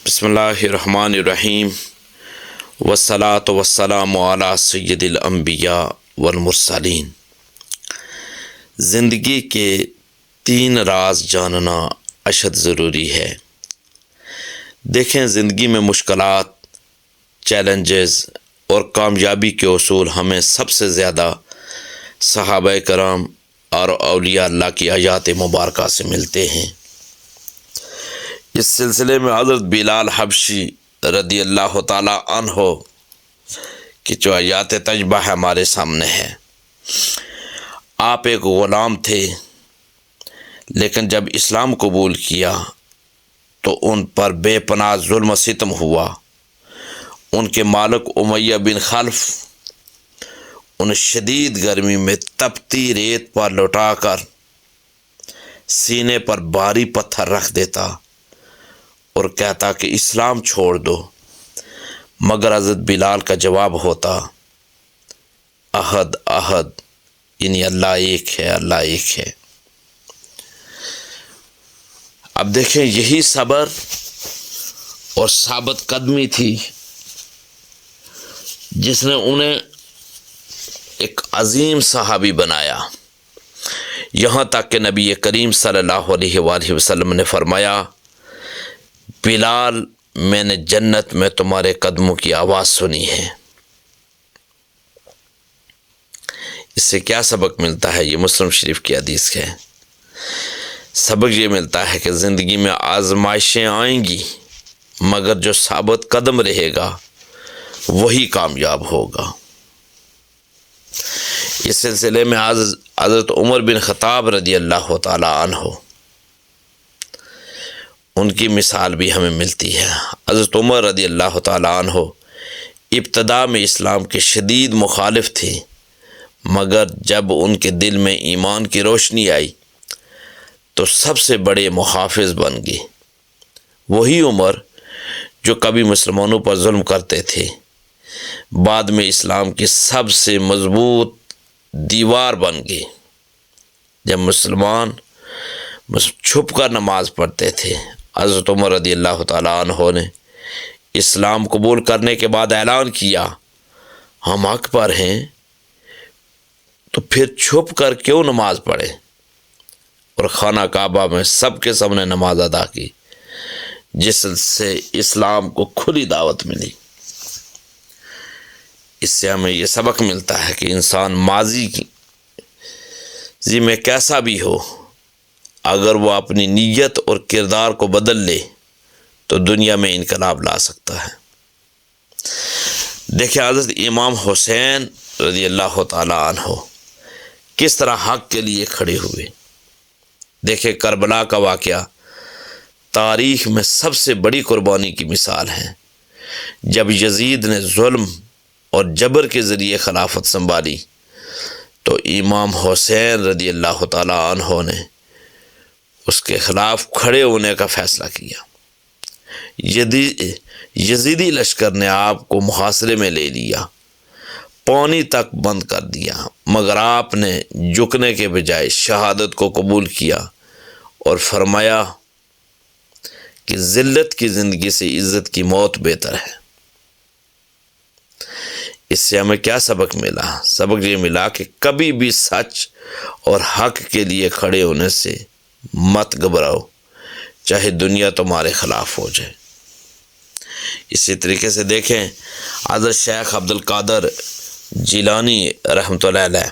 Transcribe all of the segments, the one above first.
بسم اللہ الرحمن الرحیم والصلاۃ والسلام علی سید الانبیاء والمرسلین۔ زندگی کے 3 راز جاننا اشد ضروری ہے۔ دیکھیں، زندگی میں مشکلات، چیلنجز اور کامیابی کے اصول ہمیں سب سے زیادہ صحابہ کرام اور اولیاء اللہ کی آیات مبارکہ سے ملتے ہیں۔ اس سلسلے میں حضرت بلال حبشی رضی اللہ تعالی عنہ کی جو آیات تجبہ ہمارے سامنے ہے۔ آپ ایک غلام تھے، لیکن جب اسلام قبول کیا تو ان پر بے پناہ ظلم و ستم ہوا۔ ان کے مالک امیہ بن خلف ان شدید گرمی میں تپتی ریت پر لٹا کر سینے پر بھاری پتھر رکھ دیتا اور کہتا کہ اسلام چھوڑ دو، مگر حضرت بلال کا جواب ہوتا احد احد، یعنی اللہ ایک ہے، اللہ ایک ہے۔ اب دیکھیں، یہی صبر اور ثابت قدمی تھی جس نے انہیں ایک عظیم صحابی بنایا، یہاں تک کہ نبی کریم صلی اللہ علیہ وآلہ وسلم نے فرمایا، بلال، میں نے جنت میں تمہارے قدموں کی آواز سنی ہے۔ اس سے کیا سبق ملتا ہے؟ یہ مسلم شریف کی حدیث ہے۔ سبق یہ ملتا ہے کہ زندگی میں آزمائشیں آئیں گی، مگر جو ثابت قدم رہے گا وہی کامیاب ہوگا۔ اس سلسلے میں حضرت عمر بن خطاب رضی اللہ تعالی عنہ، ان کی مثال بھی ہمیں ملتی ہے۔ حضرت عمر رضی اللہ تعالی عنہ ابتدا میں اسلام کے شدید مخالف تھے، مگر جب ان کے دل میں ایمان کی روشنی آئی تو سب سے بڑے محافظ بن گئے۔ وہی عمر جو کبھی مسلمانوں پر ظلم کرتے تھے، بعد میں اسلام کی سب سے مضبوط دیوار بن گئے۔ جب مسلمان چھپ کر نماز پڑھتے تھے، حضرت عمر رضی اللہ تعالی عنہ نے اسلام قبول کرنے کے بعد اعلان کیا، ہم حق پر ہیں، تو پھر چھپ کر کیوں نماز پڑھے؟ اور خانہ کعبہ میں سب کے سامنے نماز ادا کی، جس سے اسلام کو کھلی دعوت ملی۔ اس سے ہمیں یہ سبق ملتا ہے کہ انسان ماضی میں کیسا بھی ہو، اگر وہ اپنی نیت اور کردار کو بدل لے تو دنیا میں انقلاب لا سکتا ہے۔ دیکھیں، حضرت امام حسین رضی اللہ تعالی عنہ کس طرح حق کے لیے کھڑے ہوئے۔ دیکھیں، کربلا کا واقعہ تاریخ میں سب سے بڑی قربانی کی مثال ہے۔ جب یزید نے ظلم اور جبر کے ذریعے خلافت سنبھالی تو امام حسین رضی اللہ تعالی عنہ نے اس کے خلاف کھڑے ہونے کا فیصلہ کیا۔ یزیدی لشکر نے آپ کو محاصرے میں لے لیا، پانی تک بند کر دیا، مگر آپ نے جھکنے کے بجائے شہادت کو قبول کیا اور فرمایا کہ ذلت کی زندگی سے عزت کی موت بہتر ہے۔ اس سے ہمیں کیا سبق ملا؟ سبق یہ ملا کہ کبھی بھی سچ اور حق کے لیے کھڑے ہونے سے مت گھبراؤ، چاہے دنیا تمہارے خلاف ہو جائے۔ اسی طریقے سے دیکھیں، حضرت شیخ عبد القادر جیلانی رحمۃ اللہ علیہ،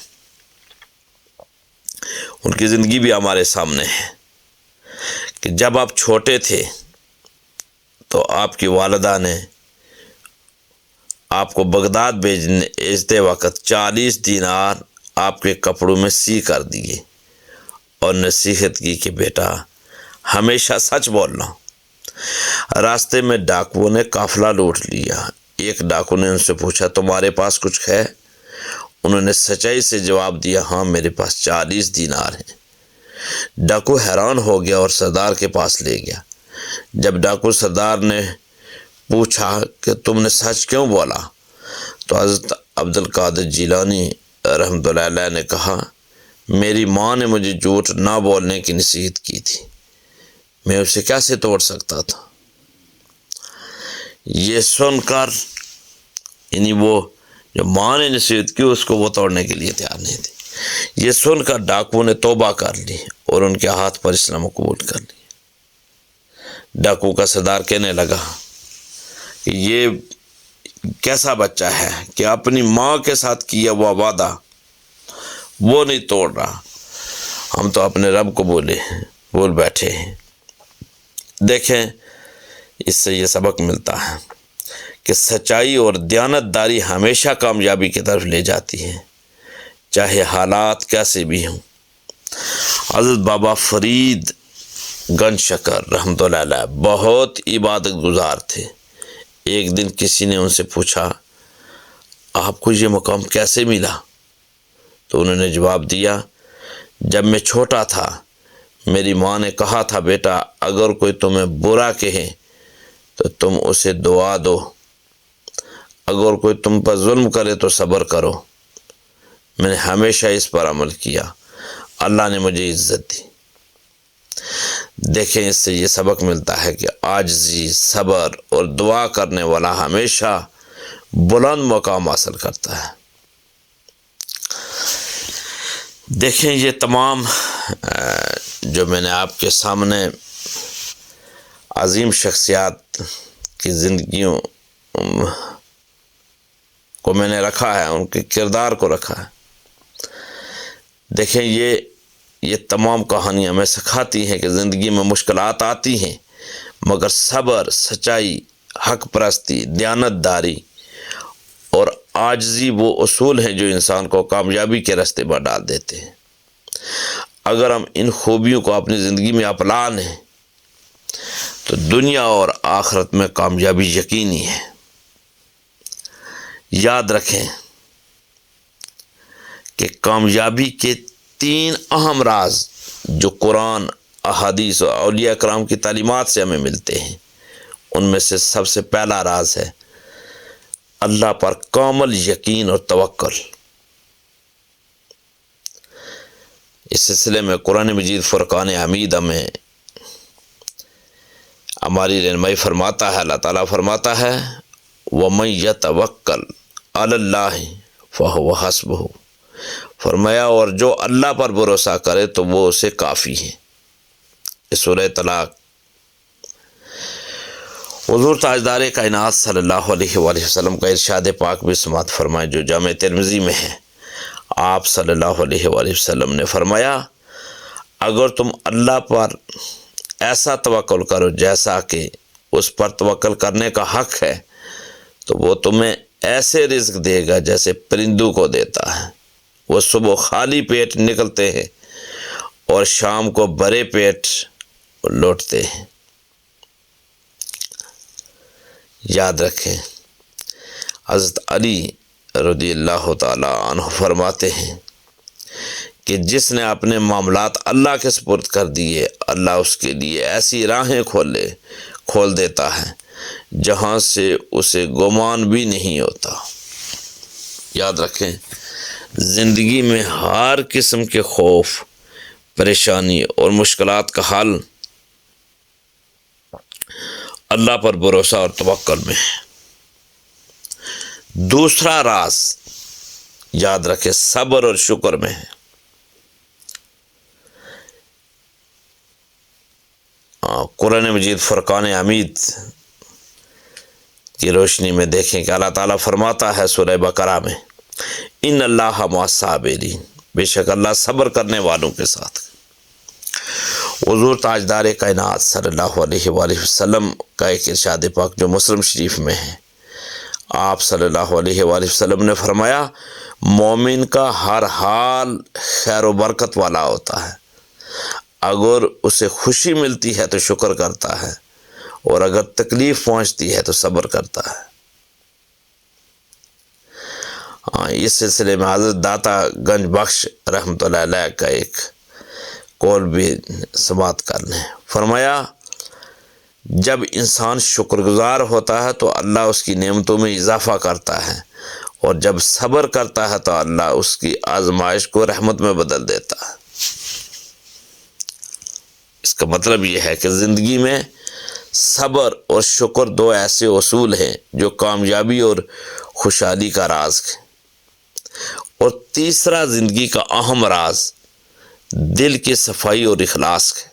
ان کی زندگی بھی ہمارے سامنے ہے کہ جب آپ چھوٹے تھے تو آپ کی والدہ نے آپ کو بغداد بھیجتے وقت 40 دینار آپ کے کپڑوں میں سی کر دیے اور نصیحت کی کہ بیٹا ہمیشہ سچ بولنا۔ راستے میں ڈاکوؤں نے قافلہ لوٹ لیا۔ ایک ڈاکو نے ان سے پوچھا، تمہارے پاس کچھ ہے؟ انہوں نے سچائی سے جواب دیا، ہاں میرے پاس 40 دینار ہیں۔ ڈاکو حیران ہو گیا اور سردار کے پاس لے گیا۔ جب ڈاکو سردار نے پوچھا کہ تم نے سچ کیوں بولا، تو حضرت عبد القادر جیلانی رحمۃ اللہ علیہ نے کہا، میری ماں نے مجھے جھوٹ نہ بولنے کی نصیحت کی تھی، میں اسے کیسے توڑ سکتا تھا؟ یہ سن کر یعنی وہ جو ماں نے نصیحت کی اس کو وہ توڑنے کے لیے تیار نہیں تھی۔ یہ سن کر ڈاکو نے توبہ کر لی اور ان کے ہاتھ پر اسلام قبول کر لی۔ ڈاکو کا سردار کہنے لگا کہ یہ کیسا بچہ ہے کہ اپنی ماں کے ساتھ کیا ہوا وعدہ وہ نہیں توڑ رہا، ہم تو اپنے رب کو بول بیٹھے ہیں۔ دیکھیں اس سے یہ سبق ملتا ہے کہ سچائی اور دیانتداری ہمیشہ کامیابی کی طرف لے جاتی ہے، چاہے حالات کیسے بھی ہوں۔ حضرت بابا فرید گنج شکر رحمۃ اللہ علیہ بہت عبادت گزار تھے۔ ایک دن کسی نے ان سے پوچھا آپ کو یہ مقام کیسے ملا؟ تو انہوں نے جواب دیا جب میں چھوٹا تھا میری ماں نے کہا تھا بیٹا اگر کوئی تمہیں برا کہے تو تم اسے دعا دو، اگر کوئی تم پر ظلم کرے تو صبر کرو۔ میں نے ہمیشہ اس پر عمل کیا، اللہ نے مجھے عزت دی۔ دیکھیں اس سے یہ سبق ملتا ہے کہ عاجزی، صبر اور دعا کرنے والا ہمیشہ بلند مقام حاصل کرتا ہے۔ دیکھیں یہ تمام جو میں نے آپ کے سامنے عظیم شخصیات کی زندگیوں کو میں نے رکھا ہے، ان کے کردار کو رکھا ہے۔ دیکھیں یہ تمام کہانیاں ہمیں سکھاتی ہیں کہ زندگی میں مشکلات آتی ہیں مگر صبر، سچائی، حق پرستی، دیانتداری اور عاجزی وہ اصول ہیں جو انسان کو کامیابی کے راستے پر ڈال دیتے ہیں۔ اگر ہم ان خوبیوں کو اپنی زندگی میں اپنا لیں تو دنیا اور آخرت میں کامیابی یقینی ہے۔ یاد رکھیں کہ کامیابی کے 3 اہم راز جو قرآن، احادیث اور اولیاء کرام کی تعلیمات سے ہمیں ملتے ہیں، ان میں سے سب سے پہلا راز ہے اللہ پر کامل یقین اور توکل۔ اس سلسلے میں قرآن مجید فرقان حمیدہ میں ہماری رہنمائی فرماتا ہے، اللہ تعالیٰ فرماتا ہے وَمَن يَتَوَکَّلْ عَلَى اللَّهِ فَهُوَ حَسْبُهُ، فرمایا اور جو اللہ پر بھروسہ کرے تو وہ اسے کافی ہے۔ اس سورہ طلاق حضور تاجدار کائنات صلی اللہ علیہ وآلہ وسلم کا ارشاد پاک بھی سماعت فرمائے جو جامع ترمذی میں ہے۔ آپ صلی اللہ علیہ وآلہ وسلم نے فرمایا اگر تم اللہ پر ایسا توکل کرو جیسا کہ اس پر توکل کرنے کا حق ہے تو وہ تمہیں ایسے رزق دے گا جیسے پرندوں کو دیتا ہے۔ وہ صبح خالی پیٹ نکلتے ہیں اور شام کو بھرے پیٹ لوٹتے ہیں۔ یاد رکھیں حضرت علی رضی اللہ تعالی عنہ فرماتے ہیں کہ جس نے اپنے معاملات اللہ کے سپرد کر دیے اللہ اس کے لیے ایسی راہیں کھول دیتا ہے جہاں سے اسے گمان بھی نہیں ہوتا۔ یاد رکھیں زندگی میں ہر قسم کے خوف، پریشانی اور مشکلات کا حل اللہ پر بھروسہ اور توکل میں ہے۔ دوسرا راز یاد رکھے صبر اور شکر میں ہے۔ قرآن مجید فرقان حمید کی روشنی میں دیکھیں کہ اللہ تعالیٰ فرماتا ہے سورہ بقرہ میں ان اللہ مع الصابرین، بے شک اللہ صبر کرنے والوں کے ساتھ۔ حضور تاجدار کائنات صلی اللہ علیہ وآلہ وسلم کا ایک ارشاد پاک جو مسلم شریف میں ہے، آپ صلی اللہ علیہ وآلہ وسلم نے فرمایا مومن کا ہر حال خیر و برکت والا ہوتا ہے، اگر اسے خوشی ملتی ہے تو شکر کرتا ہے اور اگر تکلیف پہنچتی ہے تو صبر کرتا ہے۔ اس سلسلے میں حضرت داتا گنج بخش رحمۃ اللہ علیہ کا ایک قول بھی سماعت کر لیں۔ فرمایا جب انسان شکر گزار ہوتا ہے تو اللہ اس کی نعمتوں میں اضافہ کرتا ہے اور جب صبر کرتا ہے تو اللہ اس کی آزمائش کو رحمت میں بدل دیتا ہے۔ اس کا مطلب یہ ہے کہ زندگی میں صبر اور شکر دو ایسے اصول ہیں جو کامیابی اور خوشحالی کا راز ہے۔ اور تیسرا زندگی کا اہم راز دل کی صفائی اور اخلاص ہے۔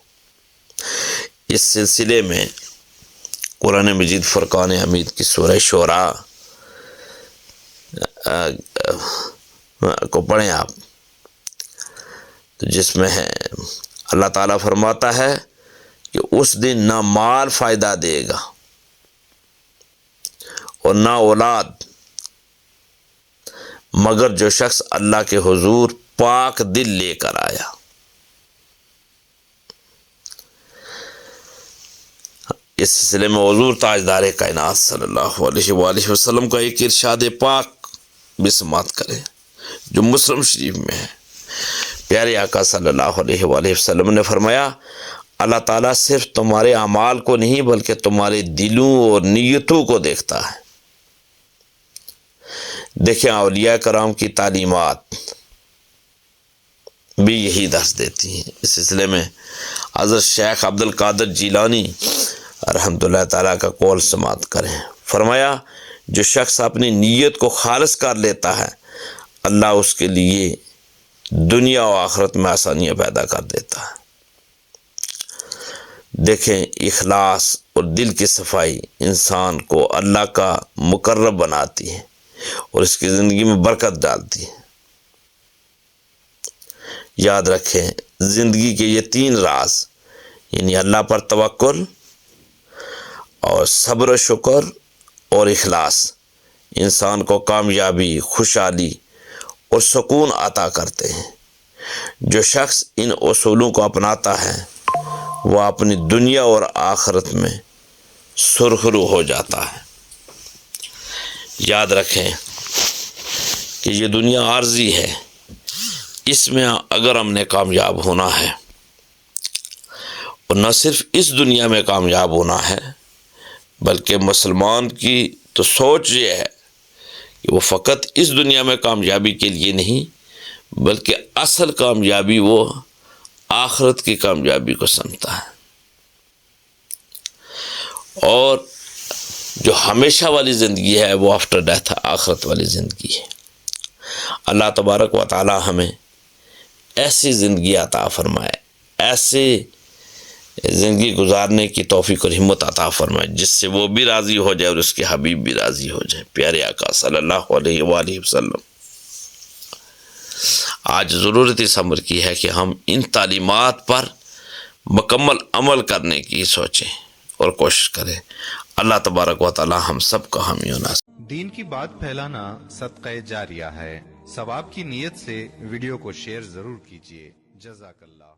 اس سلسلے میں قرآن مجید فرقان حمید کی سورہ شعراء کو پڑھیں آپ، تو جس میں ہے اللہ تعالیٰ فرماتا ہے کہ اس دن نہ مال فائدہ دے گا اور نہ اولاد، مگر جو شخص اللہ کے حضور پاک دل لے کر آیا۔ اس سلسلے میں حضور تاجدار کائنات صلی اللہ علیہ وآلہ وسلم کا ایک ارشاد پاک بھی سماعت کریں جو مسلم شریف میں ہے۔ پیارے آقا صلی اللہ علیہ وآلہ وسلم نے فرمایا، اللہ تعالیٰ صرف تمہارے اعمال کو نہیں بلکہ تمہارے دلوں اور نیتوں کو دیکھتا ہے۔ دیکھیں اولیاء کرام کی تعلیمات بھی یہی درس دیتی ہیں۔ اس سلسلے میں حضرت شیخ عبد القادر جیلانی رحمۃ اللہ تعالیٰ کا قول سماعت کریں۔ فرمایا، جو شخص اپنی نیت کو خالص کر لیتا ہے اللہ اس کے لیے دنیا و آخرت میں آسانیاں پیدا کر دیتا ہے۔ دیکھیں اخلاص اور دل کی صفائی انسان کو اللہ کا مقرب بناتی ہے اور اس کی زندگی میں برکت ڈالتی ہے۔ یاد رکھیں زندگی کے یہ تین راز یعنی اللہ پر توکل اور صبر و شکر اور اخلاص انسان کو کامیابی، خوشحالی اور سکون عطا کرتے ہیں۔ جو شخص ان اصولوں کو اپناتا ہے وہ اپنی دنیا اور آخرت میں سرخرو ہو جاتا ہے۔ یاد رکھیں کہ یہ دنیا عارضی ہے، اس میں اگر ہم نے کامیاب ہونا ہے اور نہ صرف اس دنیا میں کامیاب ہونا ہے بلکہ مسلمان کی تو سوچ یہ ہے کہ وہ فقط اس دنیا میں کامیابی کے لیے نہیں بلکہ اصل کامیابی وہ آخرت کی کامیابی کو سمجھتا ہے، اور جو ہمیشہ والی زندگی ہے وہ آفٹر ڈیتھ آخرت والی زندگی ہے۔ اللہ تبارک و تعالی ہمیں ایسی زندگی عطا فرمائے، ایسے زندگی گزارنے کی توفیق اور ہمت عطا فرمائے جس سے وہ بھی راضی ہو جائے اور اس کے حبیب بھی راضی ہو جائے۔ پیارے آقا صلی اللہ علیہ وآلہ وسلم، آج ضرورت اس امر کی ہے کہ ہم ان تعلیمات پر مکمل عمل کرنے کی سوچیں اور کوشش کریں۔ اللہ تبارک و تعالی ہم سب کا حامی و ناصر۔ دین کی بات پھیلانا صدقہ جاریہ ہے، ثواب کی نیت سے ویڈیو کو شیئر ضرور کیجیے۔ جزاک اللہ۔